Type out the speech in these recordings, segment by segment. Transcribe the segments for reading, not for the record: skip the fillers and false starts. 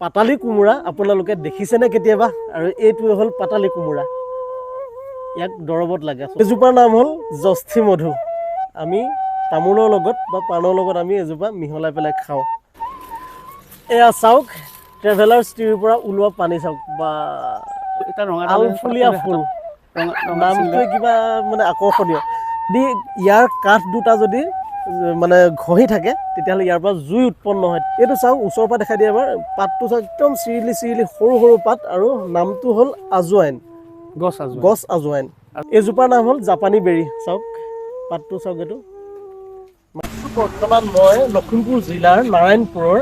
পাতালি কোমোৰা আপোনালোকে দেখিছেনে কেতিয়াবা আৰু এইটোৱে হ'ল পাতালি কোমোৰা ইয়াক দৰবত লাগে এজোপাৰ নাম হ'ল জষ্ঠি মধু আমি তামোলৰ লগত বা পাণৰ লগত আমি এজোপা মিহলাই পেলাই খাওঁ এয়া চাওক ট্ৰেভেলাৰ্ছ টিভিৰ পৰা ওলোৱা পানী চাওক বা এটা ৰঙা আলফুলীয়া ফুল নামটোৱে কিবা মানে আকৰ্ষণীয় দি ইয়াৰ কাঠ দুটা যদি মানে ঘঁহি থাকে তেতিয়াহ'লে ইয়াৰ পৰা জুই উৎপন্ন হয় এইটো চাওক ওচৰৰ পৰা দেখাই দিয়ে এবাৰ পাতটো চাওক একদম চিৰিলি চিৰিলি সৰু সৰু পাত আৰু নামটো হ'ল আজোৱাইন গছ আজোৱাইন এইজোপাৰ নাম হ'ল জাপানী বেৰী চাওক পাতটো চাওক এইটো বৰ্তমান মই লখিমপুৰ জিলাৰ নাৰায়ণপুৰৰ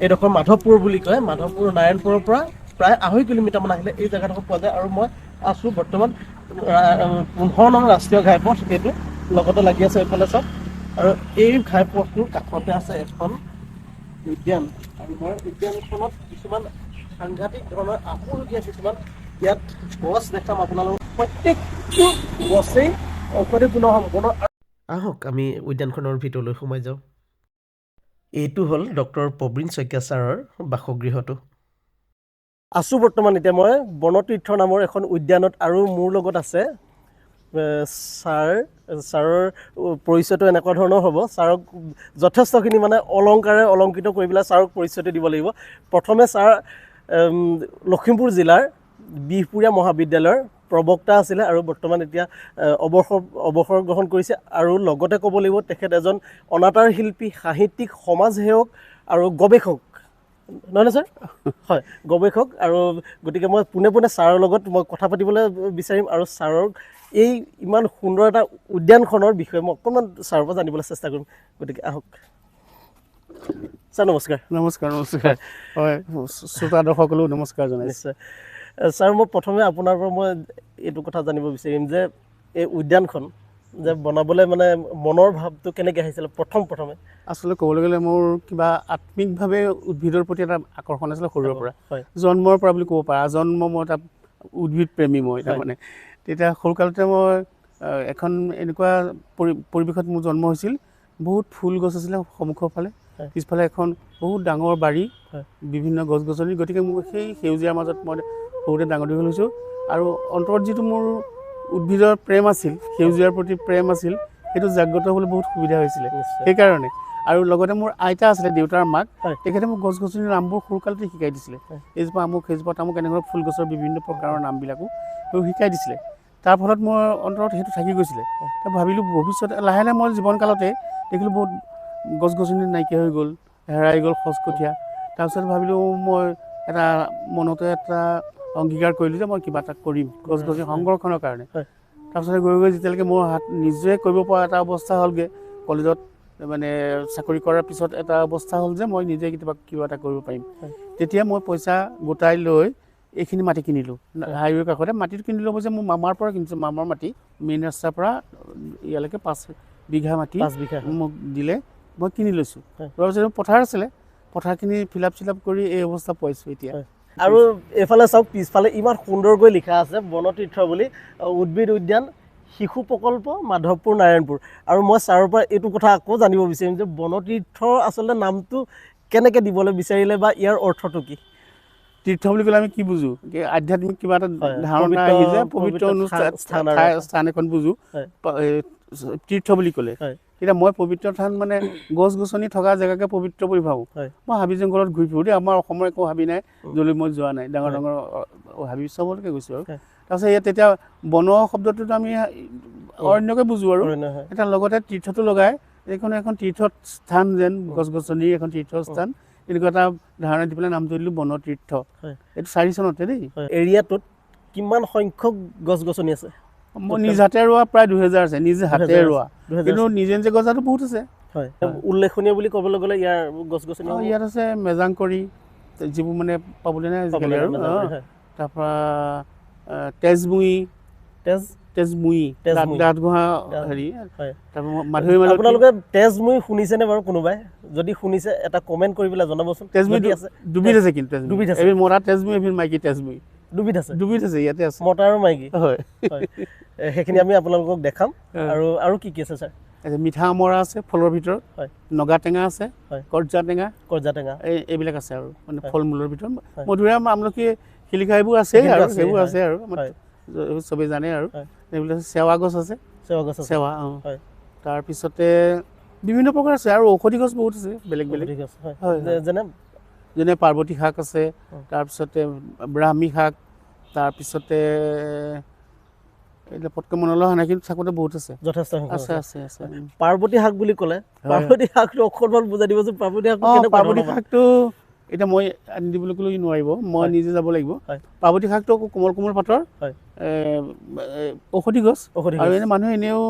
এইডোখৰ মাধৱপুৰ বুলি কয় মাধৱপুৰ নাৰায়ণপুৰৰ পৰা প্ৰায় 2.5 কিলোমিটাৰমান আহিলে এই জেগাডোখৰ পোৱা যায় আৰু মই আছোঁ বৰ্তমান 15 নং ৰাষ্ট্ৰীয় ঘাইপথ এইটো লগতে লাগি আছে এইফালে চাওক আৰু এই ঘাইপথটোৰ কাষতে আছে এখন উদ্যান আৰু মই উদ্যানখনত কিছুমান সাংঘাতিক ধৰণৰ আপুৰুগীয়া কিছুমান ইয়াত গছ দেখাম আপোনালোকক প্ৰত্যেকটো গছেই ঔষধি গুণসম্পন্ন আহক আমি উদ্যানখনৰ ভিতৰলৈ সোমাই যাওঁ এইটো হ'ল ডক্টৰ প্ৰবীণ শইকীয়া ছাৰৰ বাসগৃহটো আছোঁ বৰ্তমান এতিয়া মই বনতীৰ্থ নামৰ এখন উদ্যানত আৰু মোৰ লগত আছে ছাৰৰ পৰিচয়টো এনেকুৱা ধৰণৰ হ'ব ছাৰক যথেষ্টখিনি মানে অলংকাৰে অলংকৃত কৰি পেলাই ছাৰক পৰিচয়টো দিব লাগিব প্ৰথমে ছাৰ লখিমপুৰ জিলাৰ বিহপুৰীয়া মহাবিদ্যালয়ৰ প্ৰবক্তা আছিলে আৰু বৰ্তমান এতিয়া অৱসৰ গ্ৰহণ কৰিছে আৰু লগতে ক'ব লাগিব তেখেত এজন অনাতাঁৰ শিল্পী সাহিত্যিক সমাজসেৱক আৰু গৱেষক নহয়নে ছাৰ হয় গৱেষক আৰু গতিকে মই পোনে পোনে ছাৰৰ লগত মই কথা পাতিবলৈ বিচাৰিম আৰু ছাৰৰ এই ইমান সুন্দৰ এটা উদ্যানখনৰ বিষয়ে মই অকণমান ছাৰৰ পৰা জানিবলৈ চেষ্টা কৰিম গতিকে আহক ছাৰ নমস্কাৰ নমস্কাৰ হয় শ্ৰোতা দৰ্শকলৈও নমস্কাৰ জনাইছোঁ ছাৰ মই প্ৰথমে আপোনাৰ পৰা মই এইটো কথা জানিব বিচাৰিম যে এই উদ্যানখন যে বনাবলৈ মানে মনৰ ভাৱটো কেনেকৈ আহিছিলে প্ৰথমে আচলতে ক'বলৈ গ'লে মোৰ কিবা আত্মিকভাৱে উদ্ভিদৰ প্ৰতি এটা আকৰ্ষণ আছিলে সৰুৰে পৰা হয় জন্মৰ পৰা বুলি ক'ব পাৰা জন্ম মই এটা উদ্ভিদ প্ৰেমী মই তাৰমানে তেতিয়া সৰুকালতে মই এখন এনেকুৱা পৰিৱেশত মোৰ জন্ম হৈছিল বহুত ফুল গছ আছিলে সন্মুখৰ ফালে পিছফালে এখন বহুত ডাঙৰ বাৰী বিভিন্ন গছ গছনি গতিকে মোৰ সেই সেউজীয়াৰ মাজত মই সৰুতে ডাঙৰ দীঘল হৈছোঁ আৰু অন্তৰত যিটো মোৰ উদ্ভিদৰ প্ৰেম আছিল সেউজীয়াৰ প্ৰতি প্ৰেম আছিল সেইটো জাগ্ৰত হ'বলৈ বহুত সুবিধা হৈছিলে সেইকাৰণে আৰু লগতে মোৰ আইতা আছিলে দেউতাৰ মাক তেখেতে মোক গছ গছনিৰ নামবোৰ সৰুকালতে শিকাই দিছিলে এইজোপা আমুক সেইজোপা তামুক এনেকুৱা ফুল গছৰ বিভিন্ন প্ৰকাৰৰ নামবিলাকো শিকাই দিছিলে তাৰ ফলত মোৰ অন্তৰত সেইটো থাকি গৈছিলে তাৰ ভাবিলোঁ ভৱিষ্যতে লাহে লাহে মই জীৱনকালতে দেখিলোঁ বহুত গছ গছনি নাইকিয়া হৈ গ'ল হেৰাই গ'ল খচকঠীয়া তাৰপিছত ভাবিলোঁ মই এটা মনতে এটা অংগীকাৰ কৰিলোঁ যে মই কিবা এটা কৰিম গছ গছনি সংৰক্ষণৰ কাৰণে তাৰপিছতে গৈ গৈ যেতিয়ালৈকে মোৰ হাত নিজে কৰিব পৰা এটা অৱস্থা হ'লগৈ কলেজত মানে চাকৰি কৰাৰ পিছত এটা অৱস্থা হ'ল যে মই নিজে কিবা এটা কৰিব পাৰিম তেতিয়া মই পইচা গোটাই লৈ এইখিনি মাটি কিনিলোঁ হাইৱে কাষতে মাটিটো কিনিলোঁ অৱশ্যে মোৰ মামাৰ পৰা কিনিছোঁ মামাৰ মাটি মেইন ৰাস্তাৰ পৰা ইয়ালৈকে 5 বিঘা মাটি মোক দিলে মই কিনি লৈছোঁ তাৰপিছত পথাৰ আছিলে পথাৰখিনি ফিল আপ কৰি এই অৱস্থা পাইছোঁ এতিয়া আৰু এইফালে চাওক পিছফালে ইমান সুন্দৰকৈ লিখা আছে বনতীৰ্থ বুলি উদ্ভিদ উদ্যান শিশু প্ৰকল্প মাধৱপুৰ নাৰায়ণপুৰ আৰু মই ছাৰৰ পৰা এইটো কথা আকৌ জানিব বিচাৰিম যে বনতীৰ্থ আচলতে নামটো কেনেকৈ দিবলৈ বিচাৰিলে বা ইয়াৰ অৰ্থটো কি তীৰ্থ বুলি ক'লে আমি কি বুজো আধ্যাত্মিক কিবা এটা ধাৰণা আহি যে পবিত্ৰ স্থান এখন বুজো তীৰ্থ বুলি ক'লে এতিয়া মই পবিত্ৰ স্থান মানে গছ গছনি থকা জেগাকে পবিত্ৰ বুলি ভাবোঁ মই হাবি জংঘলত ঘূৰি ফুৰোঁ দেই আমাৰ অসমৰ একো হাবি নাই য'লৈ মই যোৱা নাই ডাঙৰ ডাঙৰ হাবি চবলৈকে গৈছোঁ আৰু তাৰপিছত ইয়াত তেতিয়া বন শব্দটোতো আমি অৰণ্যকে বুজোঁ আৰু এটা লগতে তীৰ্থটো লগাই এইখন এখন তীৰ্থস্থান যেন গছ গছনিৰ এখন তীৰ্থস্থান এনেকুৱা এটা ধাৰণা দি পেলাই নামটো দিলোঁ বনতীৰ্থ এইটো 4 চনতে দেই এৰিয়াটোত কিমান সংখ্যক গছ গছনি আছে মই নিজ হাতে ৰোৱা প্ৰায় 2000 আছে নিজে হাতে ৰোৱা কিন্তু নিজে নিজে গছাটো বহুত আছে উল্লেখনীয় বুলি ক'বলৈ গ'লে ইয়াৰ গছ গছনি ইয়াত আছে মেজাংকৰি যিবোৰ মানে পাবলৈ নাই আজিকালি আৰু তাৰপৰা তেজমুই দাঁতগোহা হেৰি মাধুৰী মালতী আপোনালোকে তেজমুই শুনিছেনে বাৰু কোনোবাই যদি শুনিছে এটা কমেণ্ট কৰি পেলাই জনাবচোন তেজমুই আছে দুবিধ আছে কিন্তু এবিধ মতা তেজমুই এবিধ মাইকী তেজমুই দুবিধ আছে ইয়াতে আছে মতা আৰু মাইকী হয় সেইখিনি আমি আপোনালোকক দেখাম আৰু কি আছে ছাৰ মিঠা আমৰা আছে ফলৰ ভিতৰত, হয় নগা টেঙা আছে, হয় কৰ্জা টেঙা এইবিলাক আছে আৰু মানে হয়। ফল মূলৰ ভিতৰত হয়। মধুৰিআম আমলখি শিলিখা এইবোৰ আছে সেইবোৰ আৰু আছে, সেইবোৰ হয়। আছে আৰু হয় চবেই জানে আৰু হয়। এইবিলাক চেৱা গছ আছে, চেৱা গছ আছে চেৱা হয় তাৰপিছতে বিভিন্ন প্ৰকাৰ আছে আৰু ঔষধি গছ বহুত আছে বেলেগ বেলেগ ঔষধি গছ হয় হয় হয় যেনে যেনে পাৰ্বতী শাক আছে, হয়। তাৰপিছতে ব্ৰাহ্মী শাক, তাৰপিছতে এইবিলাক পটকৈ মনলৈ অহা নাই কিন্তু থাকোঁতে বহুত আছে যথেষ্ট সংখ্যক আছে আছে আছে পাৰ্বতী শাক বুলি ক'লে হয়। পাৰ্বতী শাকটো অকণমান বুজাই দিবচোন পাৰ্বতী শাকটো কেনেকুৱা পাৰ্বতী ধৰণৰ মানে? শাকটো এতিয়া মই আনি দিবলৈ ক'লেও নোৱাৰিব, মই হয় নিজে যাব লাগিব। হয় পাৰ্বতী শাকটো কোমল কোমল পাতৰ হয় ঔষধি গছ ঔষধি আৰু গছ এনে মানুহে এনেও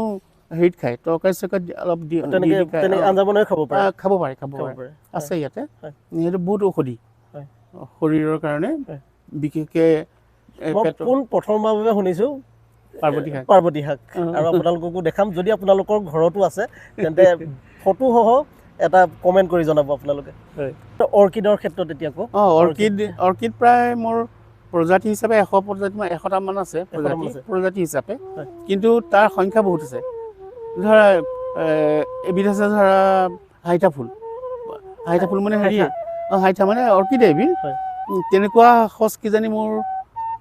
হেৰিত খায়, তৰকাৰী চৰকাৰী অলপ দি তেনেকে খায় তেনেকে আঞ্জা বনাই খাব পাৰে খাব পাৰে আছে ইয়াতে হয় সেইটো বহুত ঔষধি হয় শৰীৰৰ কাৰণে হয়। বিশেষকৈ মই পেটৰ প্ৰথমবাৰৰ বাবে শুনিছোঁ পাৰ্বতী শাক আৰু আপোনালোককো দেখাম যদি আপোনালোকৰ ঘৰতো আছে তেন্তে ফটোসহ এটা কমেণ্ট কৰি জনাব আপোনালোকে। অৰ্কিডৰ ক্ষেত্ৰত এতিয়া কওক। অৰ্কিড প্ৰায় মোৰ প্ৰজাতি হিচাপে 100টামান আছে প্ৰজাতি হিচাপে, হয় কিন্তু তাৰ সংখ্যা বহুত আছে। ধৰা এবিধ আছে ধৰা হাইতা ফুল মানে হেৰি হাইতা মানে অৰ্কিডে এবিধ হয় তেনেকুৱা সচ কিজানি মোৰ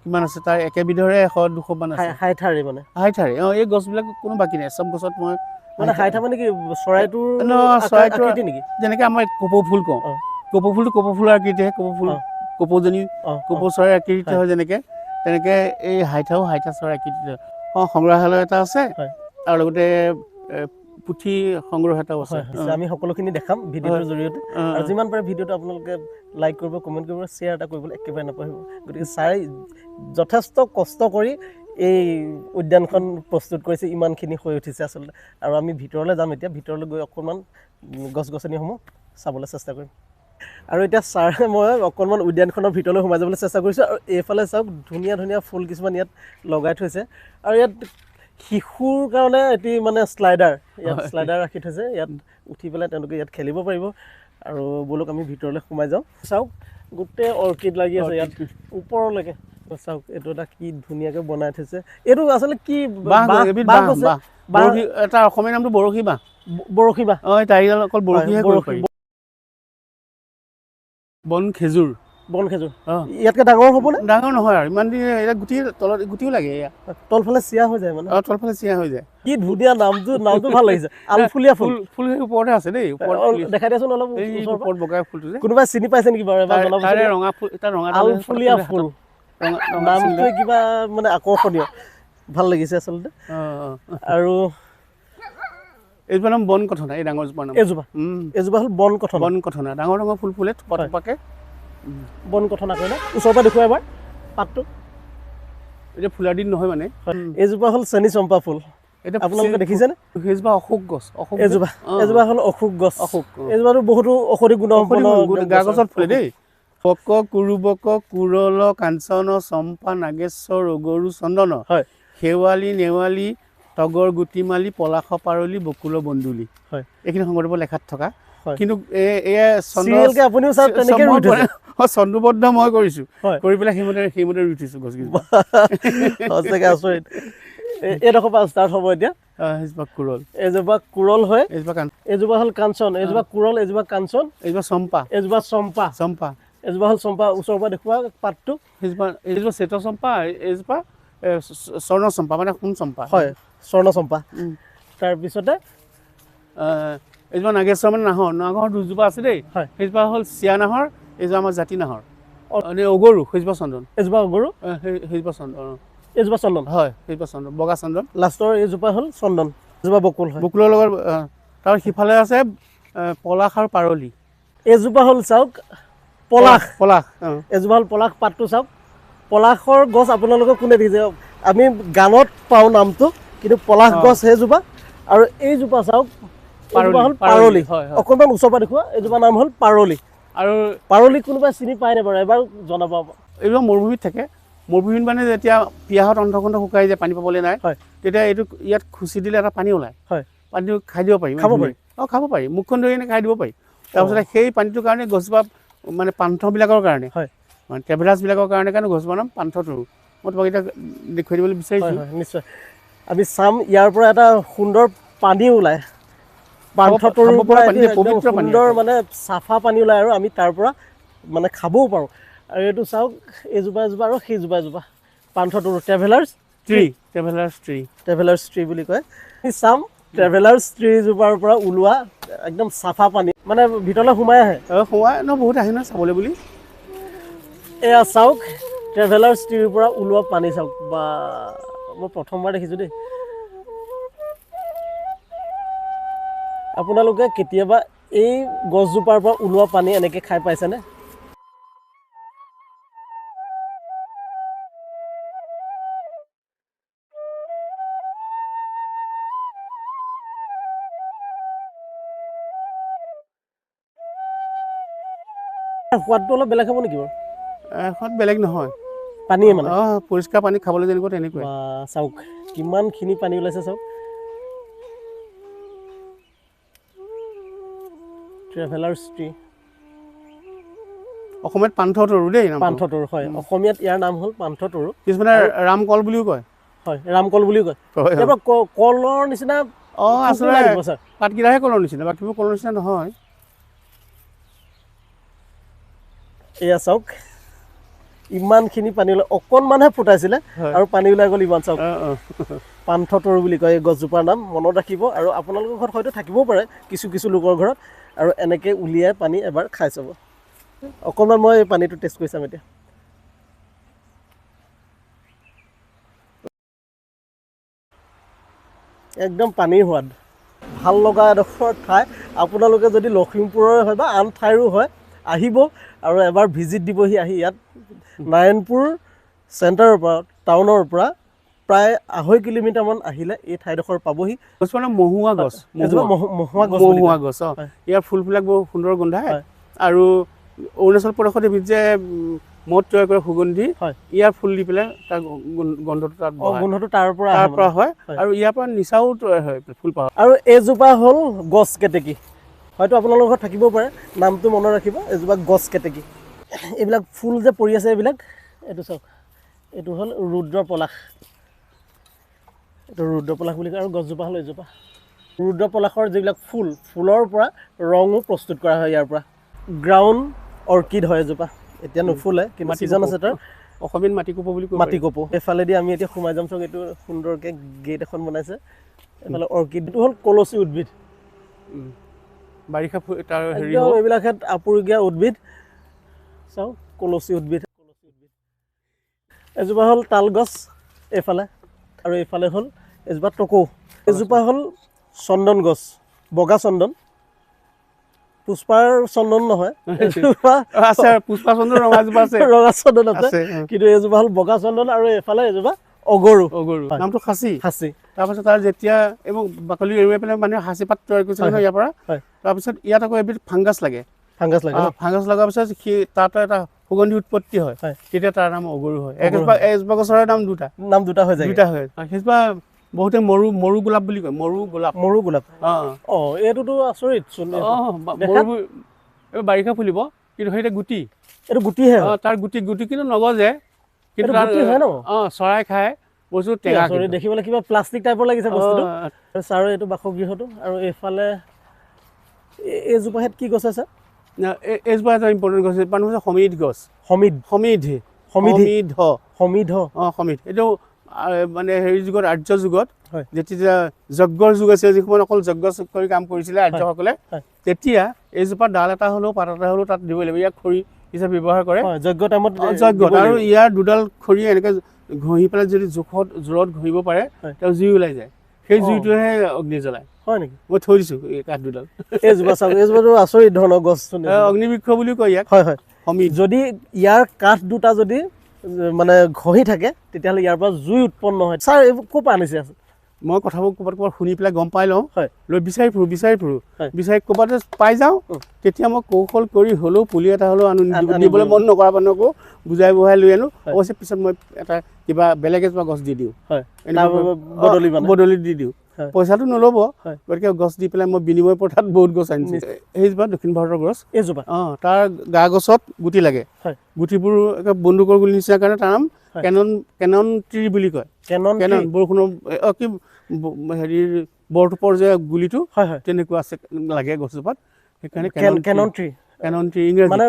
কিমান আছে তাৰ একেবিধৰে 100-200মান আছে হাইঠাৰি মানে হাইঠাৰি এই গছবিলাক কোনো বাকী নাই চব গছত মই মানে হাইঠা মানে কি চৰাইটোৰ চৰাইটোৰ আকৃতি নেকি? যেনেকৈ আমাৰ কপৌ ফুল কওঁ, কপৌ ফুলটো কপৌ ফুলৰ আকৃতিহে, কপৌজনী কপৌ চৰাইৰ আকৃতি হয় যেনেকৈ তেনেকৈ এই হাইঠা চৰাইৰ আকৃতি সংগ্ৰহালয় এটা আছে আৰু লগতে পুথি সংগ্ৰহ এটাও আছে। আমি সকলোখিনি দেখাম ভিডিঅ'টোৰ জৰিয়তে আৰু যিমান পাৰে ভিডিঅ'টো আপোনালোকে লাইক কৰিব, কমেণ্ট কৰিব, শ্বেয়াৰ এটা কৰিবলৈ একেবাৰে নাপাহৰিব। গতিকে চাই যথেষ্ট কষ্ট কৰি এই উদ্যানখন প্ৰস্তুত কৰিছে, ইমানখিনি হৈ উঠিছে আচলতে। আৰু আমি ভিতৰলৈ যাম এতিয়া, ভিতৰলৈ গৈ অকণমান গছ গছনিসমূহ চাবলৈ চেষ্টা কৰিম। আৰু এতিয়া ছাৰে মই অকণমান উদ্যানখনৰ ভিতৰলৈ সোমাই যাবলৈ চেষ্টা কৰিছোঁ আৰু এইফালে চাওক ধুনীয়া ধুনীয়া ফুল কিছুমান ইয়াত লগাই থৈছে আৰু ইয়াত শিশুৰ কাৰণে এটি মানে শ্লাইডাৰ ৰাখি থৈছে, ইয়াত উঠি পেলাই তেওঁলোকে ইয়াত খেলিব পাৰিব। আৰু ব'লক আমি ভিতৰলৈ সোমাই যাওঁ। চাওক গোটেই অৰ্কিড লাগি আছে ইয়াত ওপৰলৈকে। চাওক এইটো এটা কি ধুনীয়াকৈ বনাই থৈছে। এইটো আচলতে কি এটা অসমীয়া নামটো বৰশী বাঁহ। তাৰিডাল অকল বৰশীহে কৰিব পাৰি। বন খেজুৰ ইয়াতকৈ ডাঙৰ হ'বনে? ডাঙৰ নহয় আৰু ইমান দিন ইয়াত তলত গুটিও লাগে, তলফালে চিয়া হৈ যায় মানে তলফালে চিয়া হৈ যায়। কি ধুনীয়া নামটো ভাল লাগিছে। আলফুলীয়া ফুল সেই ওপৰতে আছে দেই, দেখাই দিয়াচোন অলপ ওপৰত বগা ফুলটো যে কোনোবাই চিনি পাইছে নেকি বাৰু এবাৰ জনাবচোন। ৰঙা ফুল এটা ৰঙা আলফুলীয়া ফুল নামটোৱে কিবা মানে আকৰ্ষণীয়, ভাল লাগিছে আচলতে। আৰু এইজোপা নাম বন কথনা, এই ডাঙৰজোপা নাম এজোপা হ'ল বন কথনা। ডাঙৰ ডাঙৰ ফুল ফুলে থপাকে বন কথনা কয় ন? ওচৰৰ পৰা দেখুৱাই এবাৰ পাতটো। এতিয়া ফুলাৰ দিন নহয় মানে। এইজোপা হ'ল চেনী চম্পা ফুল, আপোনালোকে দেখিছেনে? সেইজোপা অশোক গছ। এজোপা হ'ল অশোক গছ। এইজোপাটো বহুতো ঔষধি গুণসম্পন্ন গা গছত ফুলে দেই। পক কুৰুবক কুৰল কাঞ্চন চম্পা নাগেশ্বৰ অগৰু চন্দন শেৱালি নেৱালি তগৰ গুটিমালি পলাশ পাৰলি বকুল বন্দুলি। এইখিনি সংগঠনৰ লেখাত থকা, কিন্তু এয়া চন্দ্ৰবদ্ধ মই কৰিছোঁ, কৰি পেলাই সেইমতে ৰুই থৈছোঁ গছকেইজোপা। আচৰিত। এইডোখৰ পৰা ষ্টাৰ্ট হ'ব এতিয়া। এজোপা কুৰল হয়, এজোপা হ'ল কাঞ্চন, এজোপা কুৰল, এজোপা কাঞ্চন, এজোপা চম্পা, এজোপা হ'ল চম্পা। ওচৰৰ পৰা দেখুওৱা পাতটো। এইজোপা শ্বেত চম্পা, এইজোপা স্বৰ্ণ চম্পা মানে সোণ চম্পা। স্বৰ্ণ চম্পা। তাৰপিছতে এইজোপা নাগেশ্বৰ মানে নাহৰ দুজোপা আছে দেই। সেইজোপা হ'ল চিয়া নাহৰ, এইজোপা আমাৰ জাতি নাহৰ। অগৰু, সেইজোপা চন্দন। এজোপা অগৰু, সেইজোপা চন্দন। এইজোপা চন্দন হয়, সেইজোপা চন্দন, বগা চন্দন। লাষ্টৰ এইজোপা হ'ল চন্দন, এজোপা বকুল। বকুলৰ লগত তাৰ সিফালে আছে পলাশ আৰু পাৰলি। এইজোপা হ'ল চাওক পলাশ। এজোপা হ'ল পলাশ। পাতটো চাওক। পলাশৰ গছ আপোনালোকে কোনে দেখিছে? আমি গানত পাওঁ নামটো, কিন্তু পলাশ গছ সেইজোপা। আৰু এইজোপা চাওক, এইজোপা হ'ল পাৰলি। অকণমান ওচৰৰ পৰা দেখুওৱা। এইজোপা নাম হ'ল পাৰলি। আৰু পাৰলি কোনোবাই চিনি পায়নে বাৰু? এবাৰ জনাব। এইজোপা মৰুভূমিত থাকে। মৰুভূমিত মানে যেতিয়া পিয়াহত অন্ধকণ্ঠ শুকাই যায়, পানী পাবলৈ নাই, তেতিয়া এইটো ইয়াত খুচি দিলে এটা পানী ওলায়। পানীটো খাই দিব পাৰি, খাব পাৰি, মুখখন ধৰি খাই দিব পাৰি। তাৰপিছতে সেই পানীটোৰ কাৰণে গছজোপা মানে পান্থবিলাকৰ কাৰণে, মানে ট্ৰেভেলাৰ্ছবিলাকৰ কাৰণে গছজোপাৰ নাম পান্থতৰু। মই তোমাক এতিয়া দেখুৱাই দিবলৈ বিচাৰিছোঁ। নিশ্চয় আমি চাম। ইয়াৰ পৰা এটা সুন্দৰ পানী ওলায়, পান্থতৰুৰ খাব পৰা পৰা পানী, একদম পবিত্ৰ পানী সুন্দৰ আছে। মানে চাফা পানী ওলাই আৰু আমি তাৰ পৰা মানে খাবও পাৰোঁ। আৰু এইটো চাওক এইজোপা এজোপা আৰু সেইজোপা এজোপা পান্থতৰু ট্ৰেভেলাৰ্ছ ট্ৰেভেলাৰ্ছ ট্ৰী বুলি কয়। আমি চাম ট্ৰেভেলাৰ্ছ ট্ৰীজোপাৰ পৰা ওলোৱা একদম চাফা পানী মানে ভিতৰলৈ সোমাই আহে। সোমাই বহুত আহে নহয় চাবলৈ বুলি। এয়া চাওক ট্ৰেভেলাৰ্ছ ট্ৰীৰ পৰা ওলোৱা পানী চাওক, বা মই প্ৰথমবাৰ দেখিছোঁ দেই। আপোনালোকে কেতিয়াবা এই গছজোপাৰ পৰা ওলোৱা পানী এনেকৈ খাই পাইছেনে? সোৱাদটো অলপ বেলেগ হ'ব নেকি বাৰু? সোৱাদ বেলেগ নহয়, পানীয়ে মানে পৰিষ্কাৰ পানী খাবলৈ যেনেকুৱা তেনেকুৱাই। বা চাওক কিমানখিনি পানী ওলাইছে চাওক। ট্ৰেভেলাৰ্ছ ট্ৰী অসমীয়াত পান্থতৰু দেই নামটো। পান্থতৰু হয়, অসমীয়াত ইয়াৰ নাম হ'ল পান্থতৰু। কিছুমানে ৰামকল বুলিও কয়। হয়, ৰামকল বুলিও কয়। ইয়াৰ পৰা কলৰ নিচিনা আচলতে লাগিব ছাৰ। পাতকেইটাহে কলৰ নিচিনা, বাকীবোৰ কলৰ নিচিনা নহয়। এয়া চাওক ইমানখিনি পানী ওলাই, অকণমানহে ফুটাইছিলে আৰু পানী ওলাই গ'ল ইমান। চাওক পান্থতৰু বুলি কয় এই গছজোপাৰ নাম, মনত ৰাখিব। আৰু আপোনালোকৰ ঘৰত হয়তো থাকিবও পাৰে কিছু কিছু লোকৰ ঘৰত। আৰু এনেকৈ উলিয়াই পানী এবাৰ খাই চাব। অকণমান মই এই পানীটো টেষ্ট কৰি চাম এতিয়া। একদম পানীৰ সোৱাদ, ভাল লগা এডোখৰ ঠাই। আপোনালোকে যদি লখিমপুৰৰে হয় বা আন ঠাইৰো হয় আহিব আৰু এবাৰ ভিজিট দিবহি। আহি ইয়াত নাৰায়ণপুৰ চেণ্টাৰৰ পৰা টাউনৰ পৰা প্ৰায় 2.5 কিলোমিটাৰমান আহিলে এই ঠাইডোখৰ পাবহি। গছ মানে মহুৱা গছ, মহুৱা গছ। ইয়াৰ ফুলবিলাক বৰ সুন্দৰ গোন্ধায়। আৰু অৰুণাচল প্ৰদেশত এবিধ যে মদ তৈয়াৰ কৰে সুগন্ধি, ইয়াৰ ফুল দি পেলাই তাৰ গন্ধটো তাত গোন্ধটো তাৰ পৰা হয়। আৰু ইয়াৰ পৰা নিচাও তৈয়াৰ হয় ফুলপাহত। আৰু এইজোপা হ'ল গছ কেতেকী, হয়তো আপোনালোকৰ ঘৰত থাকিবও পাৰে, নামটো মনত ৰাখিব। এইজোপা গছ কেতেকী। এইবিলাক ফুল যে পৰি আছে এইবিলাক, এইটো চাওক এইটো হ'ল ৰুদ্ৰপলাশ। এইটো ৰুদ্ৰপলাশ বুলি কয়। আৰু গছজোপা হ'ল এইজোপা। ৰুদ্ৰপলাশৰ যিবিলাক ফুলৰ পৰা ৰঙো প্ৰস্তুত কৰা হয় ইয়াৰ পৰা। গ্ৰাউণ্ড অৰ্কিড হয় এজোপা, এতিয়া নুফুলে কিন্তু ছিজন আছে তাৰ। অসমীয়াত মাটিকপৌ বুলি কয়। মাটিকপৌ। এইফালেদি আমি এতিয়া সোমাই যাম চাওক, এইটো সুন্দৰকৈ গেট এখন বনাইছে। এইফালে অৰ্কিডটো হ'ল কলচী উদ্ভিদ, বাৰিষা তাৰ একদম এইবিলাক আপুৰুগীয়া উদ্ভিদ। চাওক কলচী উদ্ভিদ। এজোপা হ'ল তাল গছ এইফালে, আৰু এইফালে হ'ল এজোপা টকৌ। এজোপা হ'ল চন্দন গছ, বগা চন্দন। পুষ্পাৰ চন্দন নহয়, আছে পুষ্পা চন্দন ৰঙা জোপা আছে, ৰঙা চন্দন আছে। কিন্তু এইজোপা হ'ল বগা চন্দন। আৰু এইফালে এজোপা অগৰু। নামটো খাচী। খাচী। তাৰপিছত তাৰ যেতিয়া এইবোৰ বাকলি এৰুৱাই পেলাই মানুহে সাঁচি পাত তৈয়াৰ কৰিছিল নহয় ইয়াৰ পৰা। তাৰপিছত ইয়াত আকৌ এবিধ ফাংগাছ লাগে। ফাংগাছ লগাৰ পিছত তাত এটা সুগন্ধি উৎপত্তি হয়, তেতিয়া তাৰ নাম অগৰু হয়। এজোপা গছৰে নাম দুটা হৈ যায়। সেইজোপা বহুতে মৰু গোলাপ বুলি কয়। মৰু গোলাপ। এইটোতো আচৰিত চোন। এইবোৰ বাৰিষা ফুলিব, কিন্তু সেইটা গুটি, এইটো গুটিহে। তাৰ গুটি কিন্তু নগজে, কিন্তু চৰাই খায়। বস্তু টেঙা, দেখিবলৈ কিবা প্লাষ্টিক টাইপৰ লাগিছে বস্তুটো। ছাৰ এইটো বাসগৃহটো। আৰু এইফালে এইজোপাহেঁত কি গছ আছে? এইজোপা এটা ইম্পৰ্টেণ্ট গছ, মানুহ হৈছে সমিধ গছ। সমিধ। এইটো মানে হেৰি যুগত, আৰ্য যুগত, যেতিয়া যজ্ঞৰ যুগ আছে, যিখন অকল যজ্ঞ কৰি কাম কৰিছিলে আৰ্যসকলে, তেতিয়া এইজোপা ডাল এটা হ'লেও পাত এটা হ'লেও তাত দিব লাগিব। ইয়াক খৰি হিচাপে ব্যৱহাৰ কৰে যজ্ঞ টাইমত। আৰু ইয়াৰ দুডাল খৰি এনেকৈ ঘঁহি পেলাই যদি জোৰত ঘঁহিব পাৰে, তেওঁ জুই ওলাই যায়। সেই জুইটোহে অগ্নি জ্বলায়। হয় নেকি? মই থৈ দিছোঁ এই কাঠ দুডাল। এইজোপা চাওক, এইজোপাটো আচৰিত ধৰণৰ গছ। অগ্নিবৃক্ষ বুলিও কয় ইয়াক। হয়। যদি ইয়াৰ কাঠ দুটা যদি মানে ঘঁহি থাকে, তেতিয়াহ'লে ইয়াৰ পৰা জুই উৎপন্ন হয়। ছাৰ এইবোৰ ক'ৰ পৰা আনিছে? মই কথাবোৰ ক'ৰবাত শুনি পেলাই গম পাই লওঁ, লৈ বিচাৰি ফুৰোঁ, ক'ৰবাত পাই যাওঁ। তেতিয়া মই কৌশল কৰি হ'লেও পুলি এটা হ'লেও দিবলৈ মন নকৰা মানুহকো বুজাই বহাই লৈ আনো। অৱশ্যে পিছত মই এটা কিবা বেলেগ এজোপা গছ দি দিওঁ, বদলি দি দিওঁ। পইচাটো নল'ব, গতিকে গছ দি পেলাই মই বিনিময় প্ৰথাত বহুত গছ আনিছোঁ। সেইজোপা দক্ষিণ ভাৰতৰ গছ। এইজোপা তাৰ গা গছত গুটি লাগে। গুটিবোৰ বন্দুকৰ গুলি নিচিনা কাৰণে তাৰ নাম কেনন ট্ৰী বুলি কয়। কেনন বৰষুণৰ কি হেৰিৰ বৰটোপৰ যে গুলিটো হয় হয় তেনেকুৱা আছে লাগে গছজোপাত সেইকাৰণে কেনন ট্ৰি কেনন ট্ৰি ইংৰাজী মানে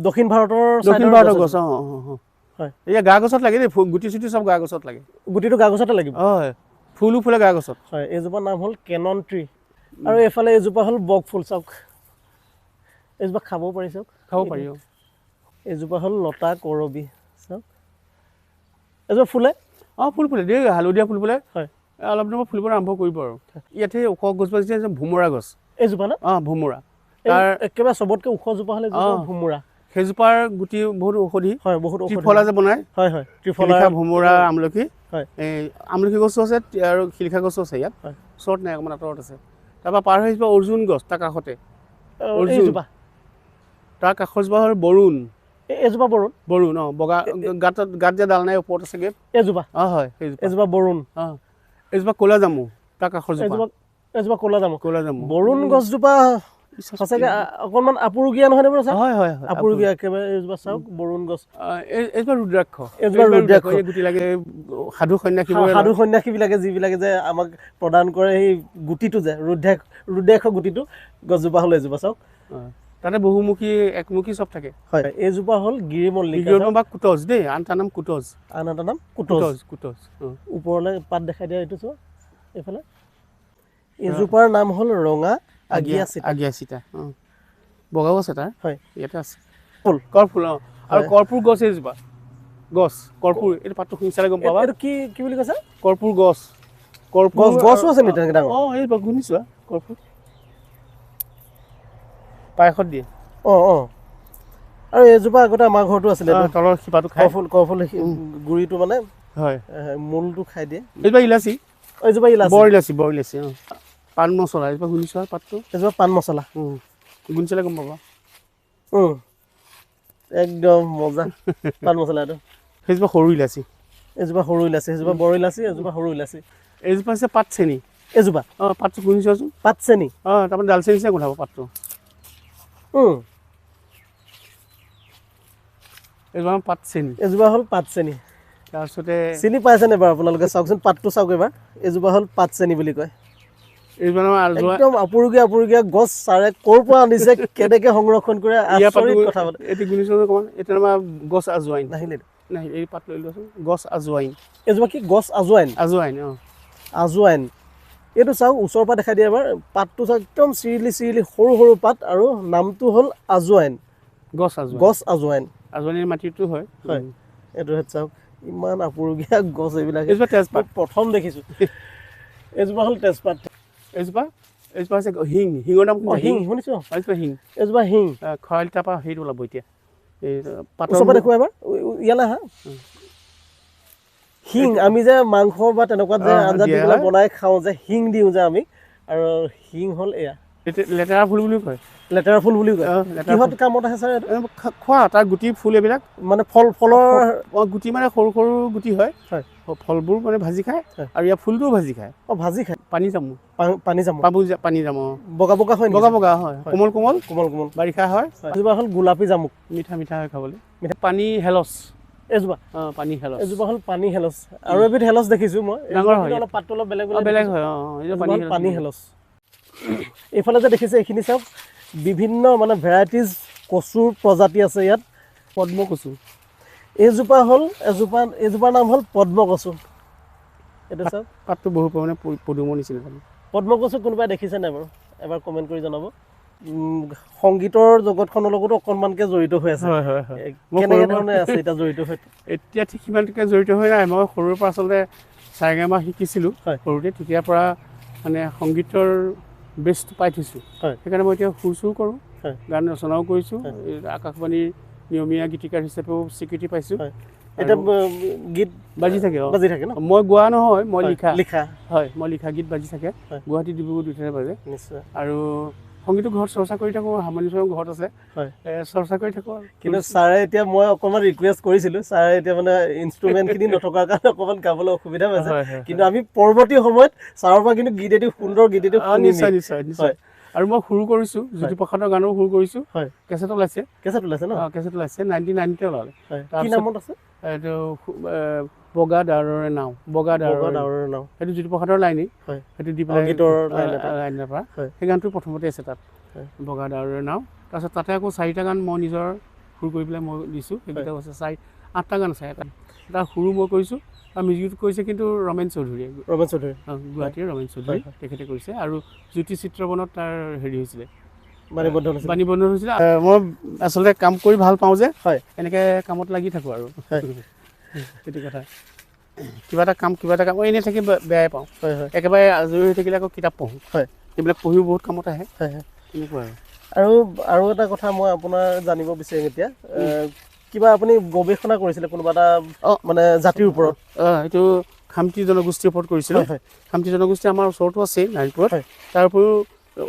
দক্ষিণ ভাৰতৰ দক্ষিণ চাইডৰ ভাৰতৰ গছ গছ হয় এয়া গা গছত লাগে দেই গুটি চুটি চব গা গছত লাগে গুটিটো গা গছতে লাগিব হয় ফুলো ফুলে গা গছত হয় এইজোপাৰ নাম হ'ল কেনন ট্ৰি আৰু এইফালে এইজোপা হ'ল বগ ফুল চাওক এইজোপা খাবও পাৰি চাওক খাব পাৰি এইজোপা হ'ল লতা কৰবি চাওক এইজোপা ফুলে ফুল ফুলে দেই হালধীয়া ফুল ফুলে হয় অলপ দিনৰ ফুলিবলৈ আৰম্ভ কৰিব আৰু ইয়াতে ওখ গছ পাইছে ভোমোৰা গছ এইজোপা ন ভোমোৰা তাৰ একেবাৰে চবতকৈ ওখ জোপা হ'লে ভোমোৰা সেইজোপাৰ গুটি বহুত ঔষধি হয় বহুত ত্ৰিফলা যে বনায় হয় হয় ত্ৰিফলা ভোমোৰা আমলখি হয় এই আমলখি গছো আছে আৰু শিলিখা গছো আছে ইয়াত ওচৰত নাই অকণমান আঁতৰত আছে তাৰপৰা পাৰ হৈ যোৱা অৰ্জুন গছ তাৰ কাষতে এইজোপা তাৰ কাষৰ জোপা হ'ল বৰুণ এইজোপা বৰুণ বগা গাত যে ডাল নাই ওপৰত আছে এইজোপা হয় এইজোপা বৰুণ এইজোপা ক'লা জামু তাৰ কাষৰ জোপা এইজোপা ক'লা জামু বৰুণ গছজোপা সঁচাকৈ অকণমান আপুৰুগীয়া নহয় নে বাৰু হয় হয় আপুৰুগীয়া একেবাৰে এইজোপা চাওক বৰুণ গছ এইজোপা ৰুদ্ৰাক্ষ গুটি লাগে সাধু সন্যাসীবিলাকে যিবিলাকে যে আমাক প্ৰদান কৰে সেই গুটিটো যে ৰুদ্ৰাক্ষ গুটিটো গছজোপা হ'ল এইজোপা চাওক তাতে বহুমুখী একমুখী চব থাকে হয় এইজোপা হ'ল গিৰিমল্লিকা বা কুটজ দেই আন এটা নাম কুটজ কুটজ ওপৰলৈ পাত দেখাই দিয়া এইটো চোৱা এইফালে এইজোপাৰ নাম হ'ল ৰঙা আগিয়া চিতা বগাও আছে তাৰ হয় ইয়াতে আছে কৰ্ফুল আৰু কৰ্পূৰ গছ এইজোপা কৰ্পূৰ এইটো পাতটো শুনিছালে গম পাবা এইটো কি বুলি কৈছে কৰ্পূৰ গছো আছে নেকি তেনেকৈ ডাঙৰ এইজোপা শুনিছোৱা কৰ্পূৰ পায়সত দিয়ে আৰু এইজোপা আগতে আমাৰ ঘৰতো আছিলে তলৰ শিপাটো খাই কৰ্ফুল গুৰিটো মানে হয় মূলটো খাই দিয়ে এইজোপা ইলাচি এইজোপা বৰ ইলাচি পাণ মছলা এইজোপা শুনিছোৱা পাতটো এইজোপা পাণ মছলা গুণচালে গম পাবা একদম মজা পাণ মছলা এইটো সেইজোপা সৰু ইলাচি এইজোপা সৰু ইলাচি এইজোপা বৰ ইলাচি এইজোপা সৰু ইলাচি এইজোপা হৈছে পাত চেনি এইজোপা পাতটো শুনিছোৱাচোন পাত চেনি তাৰপৰা ডাল চেনি গোন্ধাব পাতটো এইজোপা পাত চেনি এইজোপা হ'ল পাত চেনি তাৰপিছতে চিনি পাইছেনে বাৰু আপোনালোকে চাওকচোন পাতটো চাওক এবাৰ এইজোপা হ'ল পাত চেনি বুলি কয় একদম আপুৰুগীয়া গছ ছাৰে ক'ৰ পৰা আনিছে কেনেকৈ সংৰক্ষণ কৰে কথা এইটো গছ আজোৱাইন নাহিলে এই পাত লৈ লোৱাচোন গছ আজোৱাইন এইজোপা কি গছ আজোৱাইন আজোৱাইন এইটো চাওক ওচৰৰ পৰা দেখাই দিয়ে এবাৰ পাতটো চাওক একদম চিৰিলি সৰু পাত আৰু নামটো হ'ল আজোৱাইন গছ আজোৱাইন আজোৱাইনৰ মাটিটো হয় এইটো চাওক ইমান আপুৰুগীয়া গছ এইবিলাক তেজপাত প্ৰথম দেখিছোঁ এইজোপা হ'ল তেজপাত এইজোপা হৈছে হিঙৰ নাম শুনিছোঁ এইজোপা হিং খৰালি তাৰপৰা হেৰিটো ওলাব এতিয়া এই পাতৰ পৰা দেখুৱা এবাৰ ইয়ালৈ আহা হিং আমি যে মাংস বা তেনেকুৱা যে আঞ্জা দি পেলাই বনাই খাওঁ যে হিং দিওঁ যে আমি আৰু হিং হ'ল এয়া লেতেৰা ফুল বুলি কয় কিহত কামত আহে ছাৰ খোৱা তাৰ গুটি ফুল এইবিলাক মানে ফলৰ গুটি মানে সৰু গুটি হয় ফলবোৰ মানে ভাজি খায় আৰু ইয়াৰ ফুলটোও ভাজি খায় ভাজি খায় পানী জামু বগা হয় বগা হয় কোমল বাৰিষা হয় এইজোপা হ'ল গোলাপী জামুক মিঠা হয় খাবলৈ পানী হেলচ এইজোপা পানী হেলচ এইজোপা হ'ল পানী হেলচ আৰু এবিধ হেলচ দেখিছোঁ মই ডাঙৰ হয় অলপ পাতটো অলপ বেলেগ হয় পানী হেলচ এইফালে যে দেখিছে এইখিনি চাওক বিভিন্ন মানে ভেৰাইটিজ কচুৰ প্ৰজাতি আছে ইয়াত পদ্ম কচু এইজোপাৰ নাম হ'ল পদ্ম কচু এইটো চাওক পাতটো বহু পৰিমাণে পদুমৰ নিচিনা পদ্ম কচু কোনোবাই দেখিছে নাই বাৰু এবাৰ কমেণ্ট কৰি জনাব সংগীতৰ জগতখনৰ লগতো অকণমানকৈ জড়িত হৈ আছে কেনেকৈ ধৰণে আছে এতিয়া জড়িত হৈ এতিয়া ঠিক সিমানকৈ জড়িত হৈ নাই মই সৰুৰ পৰা আচলতে চাৰেগামা শিকিছিলোঁ সৰুতে তেতিয়াৰ পৰা মানে সংগীতৰ বেষ্ট পাই থৈছোঁ সেইকাৰণে মই এতিয়া সুৰ কৰোঁ গান ৰচনাও কৰিছোঁ আকাশবাণীৰ নিয়মীয়া গীতিকাৰ হিচাপেও স্বীকৃতি পাইছোঁ এতিয়া গীত বাজি থাকে ন মই গোৱা নহয় মই লিখা গীত বাজি থাকে গুৱাহাটী ডিব্ৰুগড় দুইটাতে বাজে নিশ্চয় আৰু সংগীতো ঘৰত চৰ্চা কৰি থাকোঁ হাৰমনিয়াম ঘৰত আছে চৰ্চা কৰি থাকোঁ আৰু কিন্তু ছাৰে এতিয়া মই অকণমান ৰিকুৱেষ্ট কৰিছিলোঁ ছাৰে এতিয়া মানে ইনষ্ট্ৰুমেণ্টখিনি নথকাৰ কাৰণে অকণমান গাবলৈ অসুবিধা পাইছে কিন্তু আমি পৰৱৰ্তী সময়ত ছাৰৰ পৰা কিন্তু গীত এটি সুন্দৰ গীত এটি নিশ্চয় আৰু মই সুৰ কৰিছোঁ জ্যোতিপ্ৰসাদৰ গানো সুৰ কৰিছোঁ কেছেট ওলাইছে ন কেছেট ওলাইছে 99তে ওলালে কি নামত আছে এইটো বগা ডাৱৰৰে নাও, বগা ডাৱৰৰ নাও সেইটো জ্যোতিপ্ৰসাদৰ লাইনেই, হয় সেইটো দি পেলাই গীতৰ লাইনৰ পৰা হয়। সেই গানটো প্ৰথমতে আছে তাত, বগা ডাৱৰৰ নাও। তাৰপিছত তাতে আকৌ 4টা গান মই নিজৰ সুৰ কৰি পেলাই মই দিছোঁ, সেইকেইটাও আছে 8টা গান আছে। এটা সুৰো মই কৰিছোঁ আৰু মিউজিকটো কৰিছে কিন্তু ৰমেন চৌধুৰীয়ে, গুৱাহাটীৰ ৰমেন চৌধুৰী তেখেতে কৰিছে। আৰু জ্যোতি চিত্ৰবনত তাৰ হেৰি হৈছিলে, বাণীবন্ধন হৈছিলে। মই আচলতে কাম কৰি ভাল পাওঁ যে, এনেকৈ কামত লাগি থাকোঁ আৰু সেইটো কথা। কিবা এটা কাম মই এনেই থাকি বেয়াই পাওঁ, একেবাৰে আজৰি হৈ থাকিলে আকৌ কিতাপ পঢ়োঁ, সেইবিলাক পঢ়িও বহুত কামত আহে, তেনেকুৱা আৰু এটা কথা মই আপোনাৰ জানিব বিচাৰিম এতিয়া, কিবা আপুনি গৱেষণা কৰিছিলে কোনোবা এটা মানে জাতিৰ ওপৰত? এইটো খামতি জনগোষ্ঠীৰ ওপৰত কৰিছিলোঁ। খামতি জনগোষ্ঠী আমাৰ ওচৰতো আছে নাৰায়ণপুৰত, তাৰ উপৰিও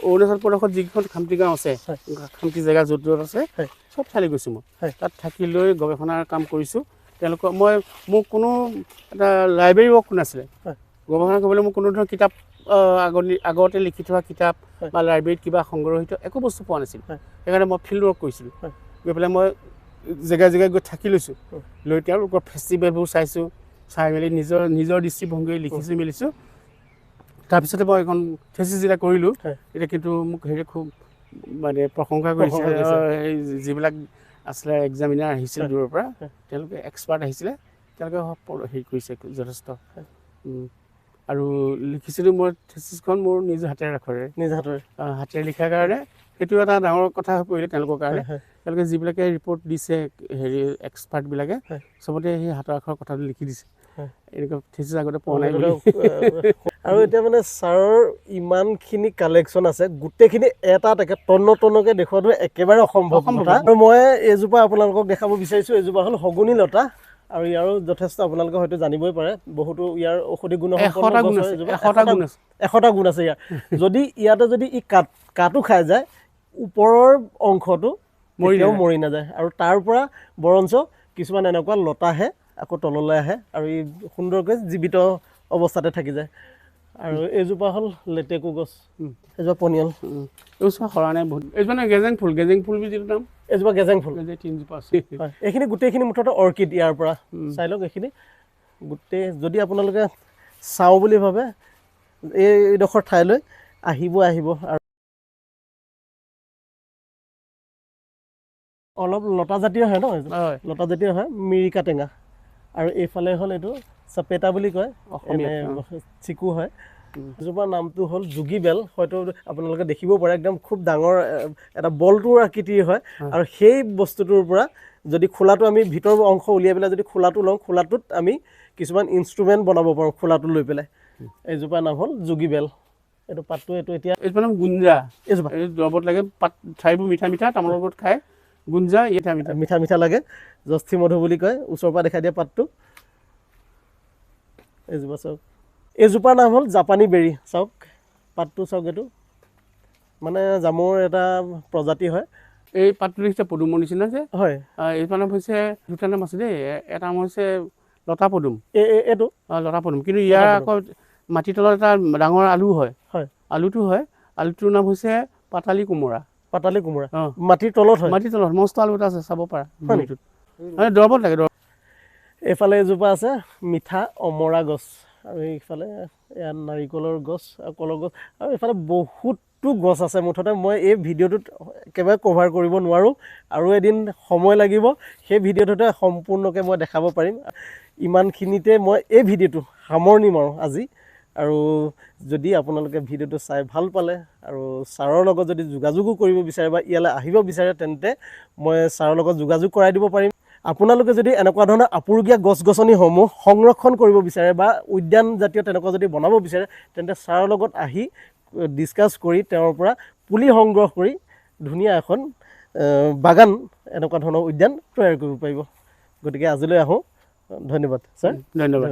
অৰুণাচল প্ৰদেশত যিকেইখন খামতি গাঁও আছে, খামতি জেগা য'ত য'ত আছে চব ঠাইলৈ গৈছোঁ মই। তাত থাকি লৈ গৱেষণাৰ কাম কৰিছোঁ। তেওঁলোকক মোক কোনো এটা লাইব্ৰেৰী ৱৰ্ক নাছিলে, গৱেষণা কৰিবলৈ মোক কোনো ধৰণৰ কিতাপ আগতে লিখি থোৱা কিতাপ বা লাইব্ৰেৰীত কিবা সংগ্ৰহিত একো বস্তু পোৱা নাছিল। সেইকাৰণে মই ফিল্ড ৱৰ্ক কৰিছিলোঁ। গৈ পেলাই মই জেগাই গৈ থাকি লৈছোঁ, লৈ তেওঁলোকৰ ফেষ্টিভেলবোৰ চাই মেলি নিজৰ দৃষ্টিভংগী লিখিছোঁ মেলিছোঁ। তাৰপিছতে মই এখন থেচিছ যেতিয়া কৰিলোঁ, তেতিয়া কিন্তু মোক খুব মানে প্ৰশংসা কৰিছে। যিবিলাক আছিলে এক্সামিনাৰ আহিছিল দূৰৰ পৰা, তেওঁলোকে এক্সপাৰ্ট আহিছিলে, তেওঁলোকে হেৰি কৰিছে যথেষ্ট। আৰু লিখিছিলোঁ মই থেচিছখন মোৰ নিজ হাতেৰে হাতেৰে লিখাৰ কাৰণে সেইটো এটা ডাঙৰ কথা হৈ পৰিলে তেওঁলোকৰ কাৰণে। তেওঁলোকে যিবিলাকে ৰিপৰ্ট দিছে, হেৰি এক্সপাৰ্টবিলাকে চবতে সেই হাতৰ আখৰৰ কথাটো লিখি দিছে। এনেকুৱা থেচিছ আগতে পোৱা নাই বুলি। আৰু এতিয়া মানে ছাৰৰ ইমানখিনি কালেকশ্যন আছে, গোটেইখিনি এটা তন্নকে দেখুৱাটো একেবাৰে অসম্ভৱ কথা। আৰু মই এইজোপা আপোনালোকক দেখাব বিচাৰিছোঁ, এইজোপা হ'ল শগুনী লতা। আৰু ইয়াৰো যথেষ্ট আপোনালোকে হয়তো জানিবই পাৰে, বহুতো ইয়াৰ ঔষধি গুণ 100টা গুণ আছে ইয়াৰ। যদি ইয়াতে ই কাটো খাই যায়, ওপৰৰ অংশটো মৰি নাযায়, আৰু তাৰ পৰা বৰঞ্চ কিছুমান এনেকুৱা লতাহে আকৌ তললৈ আহে আৰু ই সুন্দৰকৈ জীৱিত অৱস্থাতে থাকি যায়। আৰু এইজোপা হ'ল লেটেকু গছ, এইজোপা পনিয়ল, এইজোপা সৰা নাই বহুত। এইজোপা গেজেং ফুল বুলি যিটো নাম, এইজোপা গেজেং ফুল। 3জোপা আছে। এইখিনি গোটেইখিনি মুঠতে অৰ্কিড। ইয়াৰ পৰা চাই লওক, এইখিনি গোটেই যদি আপোনালোকে চাওঁ বুলি ভাবে এইডোখৰ ঠাইলৈ আহিব। আৰু অলপ লতাজাতীয় হয় ন, লতাজাতীয় হয়, মিৰিকা টেঙা। আৰু এইফালে হ'ল এইটো চাপেটা বুলি কয়, চিকু হয়। এজোপাৰ নামটো হ'ল যোগী বেল। হয়তো আপোনালোকে দেখিব পাৰে, একদম খুব ডাঙৰ এটা বলটোৰ আকৃতিৰ হয়। আৰু সেই বস্তুটোৰ পৰা যদি খোলাটো আমি ভিতৰৰ অংশ উলিয়াই পেলাই যদি খোলাটো লওঁ, খোলাটোত আমি কিছুমান ইনষ্ট্ৰুমেণ্ট বনাব পাৰোঁ খোলাটো লৈ পেলাই। এইজোপাৰ নাম হ'ল যোগী বেল। এইটো পাতটো এতিয়া এইজোপা নাম গুঞ্জা। এইজোপা দৰবত লাগে, পাত ঠাইবোৰ মিঠা তামোলৰ লগত খায়। গুঞ্জা মিঠা লাগে, জস্থি মধু বুলি কয়, ওচৰৰ পৰা দেখাই দিয়া পাতটো। এইজোপা চাওক, এইজোপাৰ নাম হ'ল জাপানী বেৰী। চাওক পাতটো চাওক, এইটো মানে জামুৰ এটা প্ৰজাতি হয়। এই পাতটো দেখিছে পদুমৰ নিচিনা যে, হয়। এইজোপা নাম হৈছে, দুটা নাম আছে দেই, এটা নাম হৈছে লতা পদুম, এইটো লতা পদুম। কিন্তু ইয়াৰ আকৌ মাটিৰ তলত এটা ডাঙৰ আলু হয়, আলুটোৰ নাম হৈছে পাতালি কোমোৰা। মাটিৰ তলত মস্ত আলু এটা আছে, চাব পাৰা। দৰবত লাগে। এইফালে এজোপা আছে মিঠা অমৰা গছ, আৰু এইফালে এয়া নাৰিকলৰ গছ আৰু কলৰ গছ, আৰু এইফালে বহুতো গছ আছে। মুঠতে মই এই ভিডিঅ'টোত একেবাৰে কভাৰ কৰিব নোৱাৰোঁ, আৰু এদিন সময় লাগিব, সেই ভিডিঅ'টোতে সম্পূৰ্ণকৈ মই দেখাব পাৰিম। ইমানখিনিতে মই এই ভিডিঅ'টো সামৰণি মাৰোঁ আজি। আৰু যদি আপোনালোকে ভিডিঅ'টো চাই ভাল পালে আৰু ছাৰৰ লগত যদি যোগাযোগো কৰিব বিচাৰে বা ইয়ালৈ আহিব বিচাৰে, তেন্তে মই ছাৰৰ লগত যোগাযোগ কৰাই দিব পাৰিম। আপোনালোকে যদি এনেকুৱা ধৰণৰ আপুৰুগীয়া গছ গছনিসমূহ সংৰক্ষণ কৰিব বিচাৰে বা উদ্যান জাতীয় তেনেকুৱা যদি বনাব বিচাৰে, তেন্তে ছাৰৰ লগত আহি ডিছকাছ কৰি তেওঁৰ পৰা পুলি সংগ্ৰহ কৰি ধুনীয়া এখন বাগান, এনেকুৱা ধৰণৰ উদ্যান তৈয়াৰ কৰিব পাৰিব। গতিকে আজিলৈ আহোঁ। ধন্যবাদ ছাৰ। ধন্যবাদ।